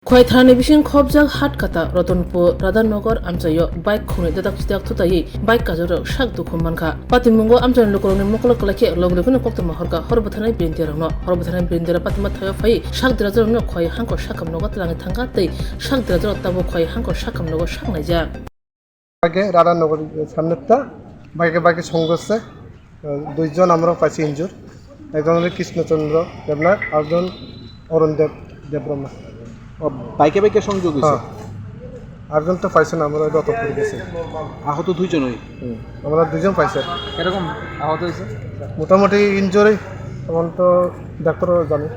Khwaithani bising khobjak hatkata Ratonpur Radhanagar amchayo bike khone dadak sidak thutai bike kajaro shak dukhum manka patimungo amchan lokorone mokla kalake loglekune kokta mahorka horbathanai benderano horbathanai bendera patma thayo phai shak drazaro no khwai hangko shakam nogot lange thanga tei shak drazaro tabo khwai hangko shakam nogo shaknaija আগে রাধানগর সামনেটা বাইকে সংঘর্ষে দুইজন আমরা পাইছি injury একজন হলো কৃষ্ণচন্দ্র দেবনাথ আরেকজন অরুণ দেববর্মা বাইকে সংযোগ হয়েছে আরেকজন তো পাইছে না আমরা যত করে গেছে আহত দুইজনই আমরা দুইজন পাইছে এরকম আহত হয়েছে মোটামুটি ইনজুরি তখন তো ডাক্তারও জানে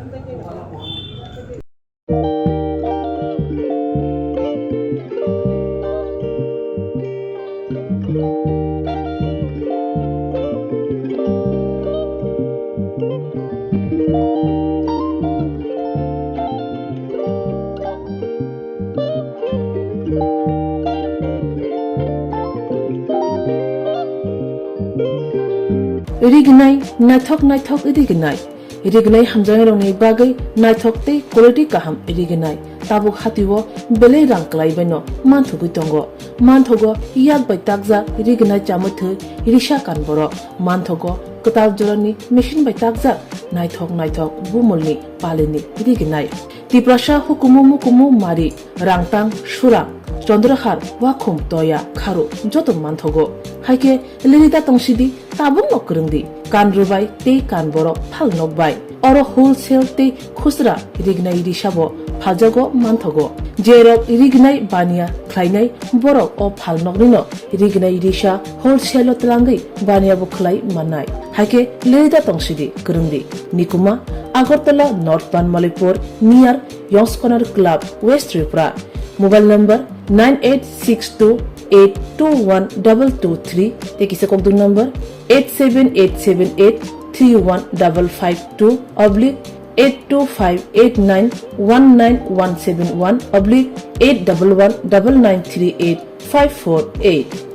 Irignai naithok irignai hamjangai rongni bagai naithok tei quality kaham irignai tabuk hatiwo bele rang klaibaino manthugui tongo manthogo yak bai takja irignai chamuthu irisha kanboro manthogo katal jorani machine bai takja naithok bumulni palini irignai tiprasha hukumu mari rangtang surang Chandrahar wakhum toya kharu jotom manthogo haike lirida tongsidi tabung nokrungdi kanrubai te kanboro phal nokbai oro wholesale te khusra rignai risabo phajago manthogo jerok rignai bania khlainai borok o phal nokrino rignai risha wholesale tlangai bania bo khlai manai haike lirida tongsidi krungdi nikuma Agartala North Banmalipur near Yongs Corner Club West Tripura Mobile number 9862821223 tekise kokdung number 87878315552 oblique 82589191171 oblique 8119938 548